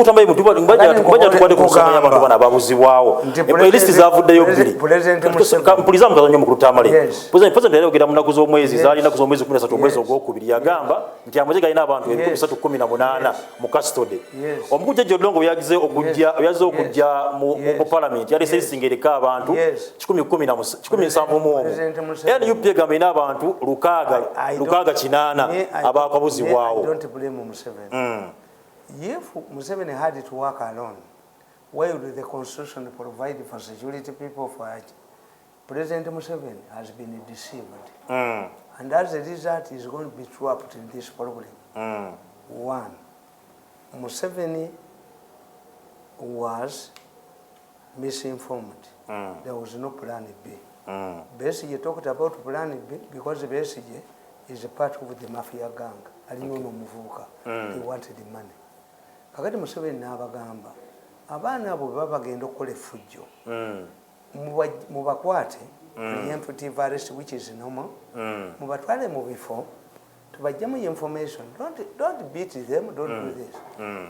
mukutamba mutuba ngbaja tukwade ku nsonga y'abantu bana ababuzibwawo list zavuddeyo bbiri mpuliza mukazanyo mukutamale president yayogera mu nnaku z'omwezi zaali nnaku z'omwezi 13 omwezi ogwokubiri yagamba nti amazzi galina abantu 318 mu custody omukulu Jjajja Odongo yagize okujja mu parliament yali seisinga ereka abantu 117 NUP egamba ina abantu 608 abakabuzibwawo. If Museveni had to work alone, why would the constitution provide for security people for it? President Museveni has been deceived. And as a result, he's going to be trapped in this problem. One, Museveni was misinformed. There was no plan B. Besigye talked about plan B because Besigye is a part of the mafia gang. They wanted the money. Kakati Museveni n'abagamba abaana abo babagenda okukola effujjo mubakwate preemptive arrest which is normal mubatwale mu bifo tubajjamu information don't beat them, don't do this.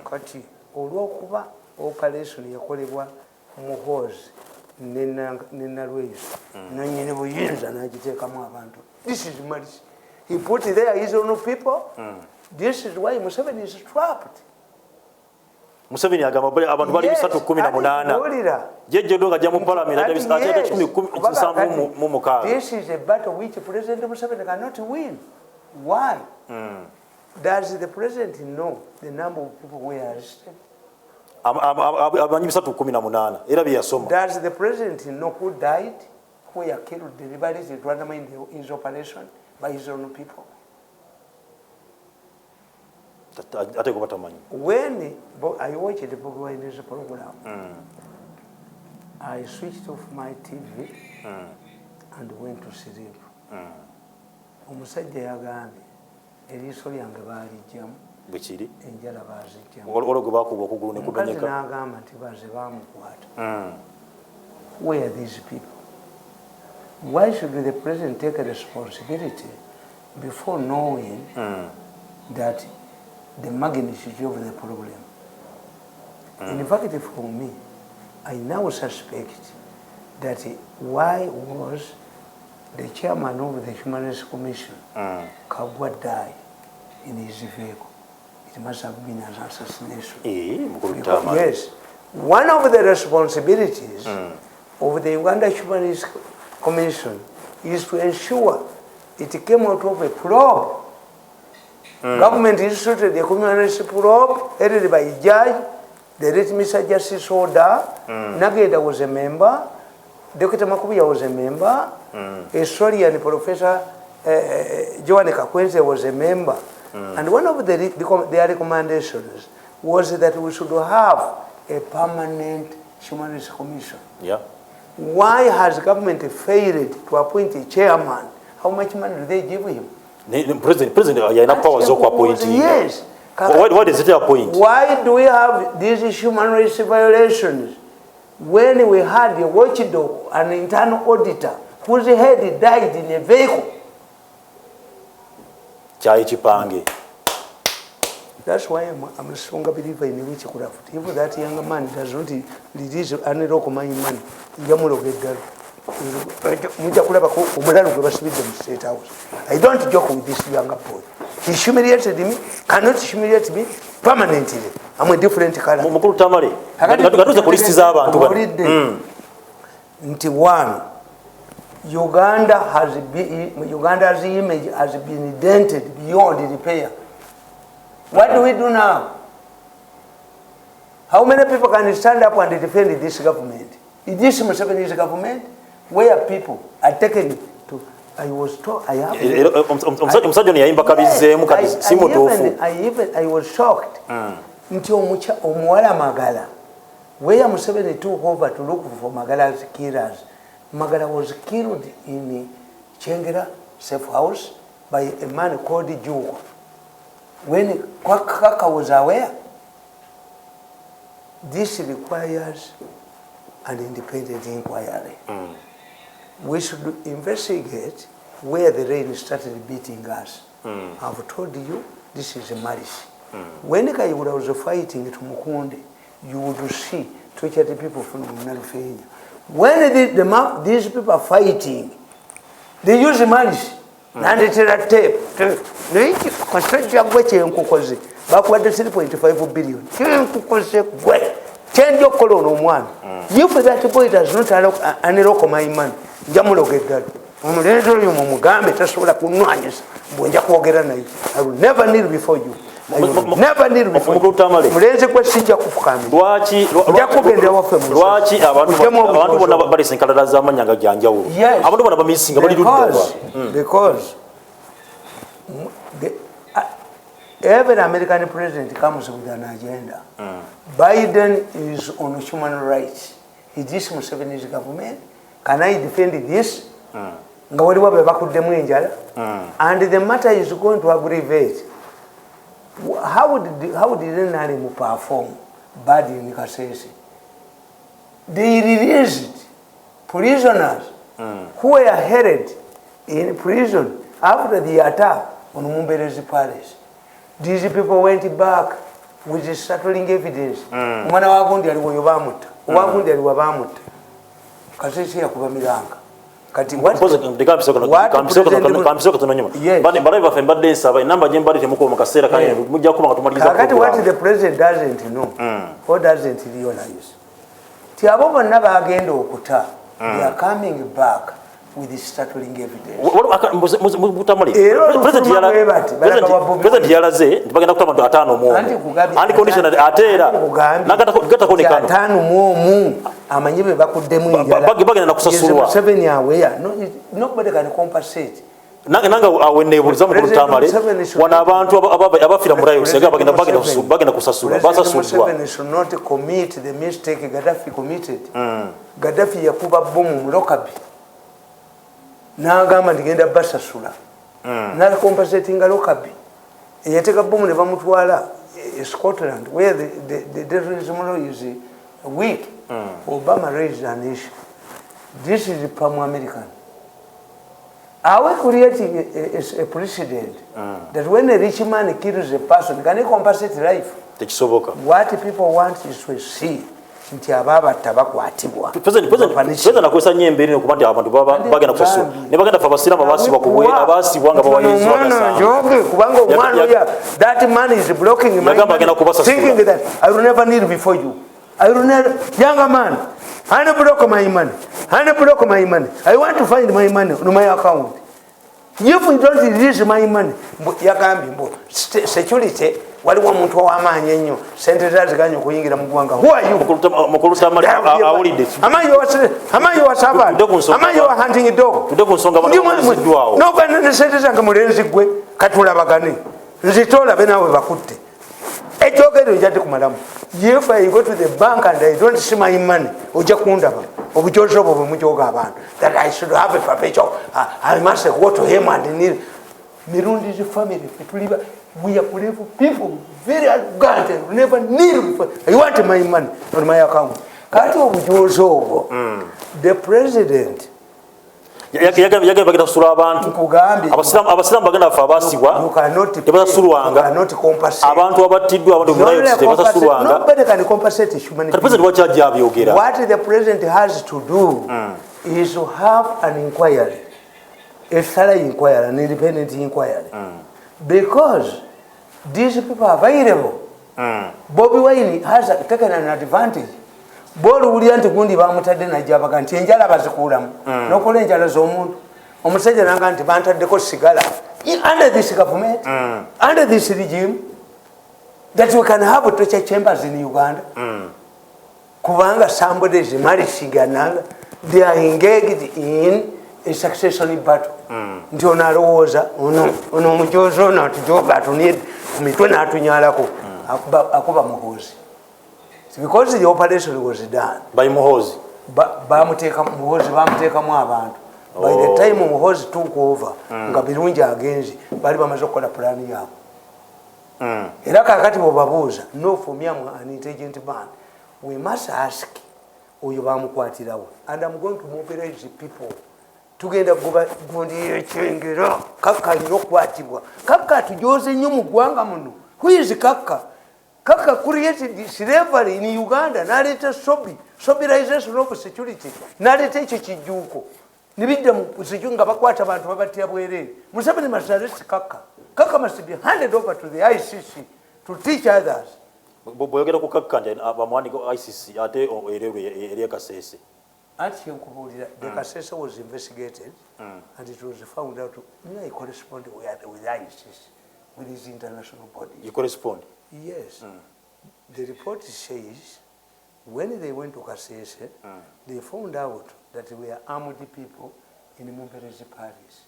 Kati olw'okuba operation yakolebwa muhoozi nenalweyiso nanyini buyinza n'agiteekamu abantu. This is malice. He put there his own people. This is why Museveni is trapped. Museveni agamba abantu bali 318 Jjajja Odongo ajja mu parliament ajja 10 This is a battle which President Museveni cannot win. Why? Does the president know the number of people who are arrested? Amanyi 318 era byasoma. Does the president know who died, who were killed deliberately in his operation by his own people? When I watched the Bobi Wine's program, I switched off my TV and went to sleep. Omusajja yagambye eriiso lyange baalijjamu bwekiri enjala baazijjamu olwo bakuba okugulu ne kumenyeka n'agamba nti baze baamukwata. Where are these people? Why should the president take a responsibility before knowing that the magnitude of the problem? In fact, for me, I now suspect that why was the chairman of the Human Rights Commission, Kagwa, died in his vehicle? It must have been an assassination. Yes. One of the responsibilities of the Uganda Human Rights Commission is to ensure it came out of a probe. Government instituted the Human Rights probe headed by a judge. The late Mr. Justice Oda Nageda was a member. Dr. Makubiya was a member. Historian Professor Joan Kakwenze was a member. And one of their recommendations was that we should have a permanent Human Rights Commission. Why has government failed to appoint a chairman? How much money do they give him? President, enough powers to appoint. Yes. What is it appoint? Why do we have these human rights violations when we had a watchdog, an internal auditor, whose head died in a vehicle? That's why I'm a stronger believer in witchcraft. Even that young man does not release any local money. I don't joke with this younger boy. He humiliated me, cannot humiliate me permanently. I'm a different color. One, Uganda's image has been dented beyond repair. What do we do now? How many people can stand up and defend this government? Is this Museveni's government? Where people are taken to, I was told, I was shocked. Until Omuwala Magala, where Museveni took over to look for Magala's killers, Magala was killed in Chengera safe house by a man called Jugo. When Kwakaka was aware, this requires an independent inquiry. We should investigate where the rain started beating us. I've told you, this is a malice. When Kayihura was fighting to Mukunde, you would see tortured people from Nalufenya. When these people are fighting, they use malice. And it's a tape. Backward 3.5 billion. Change your colon one. You for that boy does not allow any local my man. Jamulo get that. Mugambe, Tasola Punuanis, Bunjakogerana. I will never kneel before you. I will never kneel before you. Mureze question Jakufkami. Wachi, Wachi, abantu bali senkala zamanyanga janjawo. Yes. Abantu bana bamisinga bali dudde. Because every American president comes with an agenda. Biden is on human rights. Is this Museveni's government? Can I defend this? And the matter is going to aggravate. How did they perform bad in Kasese? They released prisoners who were held in prison after the attack on Mumberezi Palace. These people went back with startling evidence. Mwana wagundi aliwo bamuta. Wagundi aliwo bamuta. Kasese yakuba milanga. Kati what the president doesn't know, what doesn't realize. Tiabo never again okuta. They are coming back with this startling evidence. President yalaze bagenda kutama atano mu unconditional atera nagata atano mu amanyibe bakuddemu njala bagenda nakusasulwa 7 year nobody can compensate nanga awenebuliza mu kutamale wana abantu abafira murayo sega bagenda kusasulwa basasulwa. Should not commit the mistake Gaddafi committed. Gaddafi yakuba bomu mu Lokabi nagamba ndigenda basasula na compensating Lokabi yateka bomu ne bamutwala Scotland where the terrorism law is weak. Obama raised an issue. This is pan-American. Are we creating a precedent that when a rich man kills a person, can he compensate life? What people want is to see. President akwesa nyembere okubandi abantu bagenda kusasu ne bagenda fabasira mabasi bakubwe abasi wanga bawayizo kubanga omwana ya that man is blocking my thinking that I will never kneel before you. I will never, younger man, I block my money. I block my money. I want to find my money on my account. If you don't release my money, security, what do you want to do? Senators ganyo kuyingira mu gwanga. Who are you? Am I your servant? Am I your hunting dog? No, but the senators are mulenzi gwe katula bagane. Nzitola benawe bakutte. Ejogero ijate kumalamu. If I go to the bank and I don't see my money, that I should have a perpetual, I must go to him and kneel. Mirundi's family, we are people, very arrogant, never kneel before. I want my money on my account. The president. Yagenda bagenda kusula abantu abasilamu bagenda fa abasibwa tebasasulwanga abantu abatiddwa abantu bulayo tebasasulwanga. Nobody can compensate humanity. President wachajja abyogera. What the president has to do is to have an inquiry, a thorough inquiry, an independent inquiry, because these people are available. Bobby Wine has taken an advantage. Bolu ulianti gundi bamutadde najaba kanti enjala bazikulamu nokola enjala z'omuntu omusajja nanga nti bantaddeko sigala under this government, under this regime, that we can have torture chambers in Uganda. Kubanga somebody is marrying another, they are engaged in a succession battle. Ndio nalowooza ono mujozo ono atujoga atunid kumitwe n'atunyalako akuba muhozi. Because the operation was done by Muhozi. Muhozi bamutekamu abantu. By the time Muhozi took over, nga birungi agenzi bali bamaze okukola plan yaabwe. Era kakati bwobabuuza, no, for me I'm an intelligent man, we must ask oyo bamukwatirawo, and I'm going to mobilize the people. Tugenda gundi ekyengera kaka alina okukwatibwa. Kaka tujoze nnyo mu ggwanga muno. Who is Kaka? Kaka created slavery in Uganda. Naleta Sobirization of security. Naleta Chijuko. Nibida Muzijunga Bakwata Bantu Babatia Bwere. Museveni must arrest Kaka. Kaka must be handed over to the ICC to teach others. Boyogera ku Kaka then abamwani ko ICC ate area Kasese. Actually, the Kasese was investigated and it was found out I correspond with ICC, with his international body. You correspond? Yes. The report says when they went to Kasese, they found out that we are armed people in Mumberezi Palace.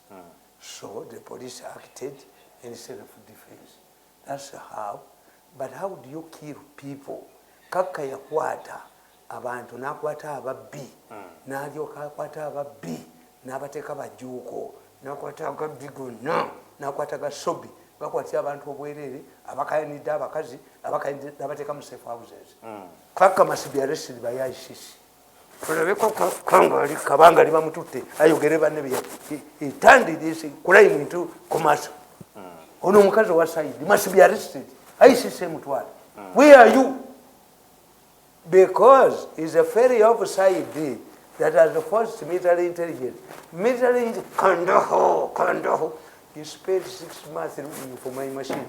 So the police acted in self-defense. That's how. But how do you kill people? Kaka yakwata abantu nakwata ababbi n'alyoka akwata ababbi n'abateeka bajuuko nakwata agabbi gonna nakwata gasobi bakwatira abantu obwereere abakayanidde abakazi abateeka mu safe houses. Kaka must be arrested by ICC. Olabeko kangali kabanga libamututte ayogere banne bye he turned this crime into commercial. Ono omukazi wa Said must be arrested. ICC mutwala. Where are you? Because it's a failure of Said that has forced military intelligence. Military Kandaho. He spent 6 months looking for my machines.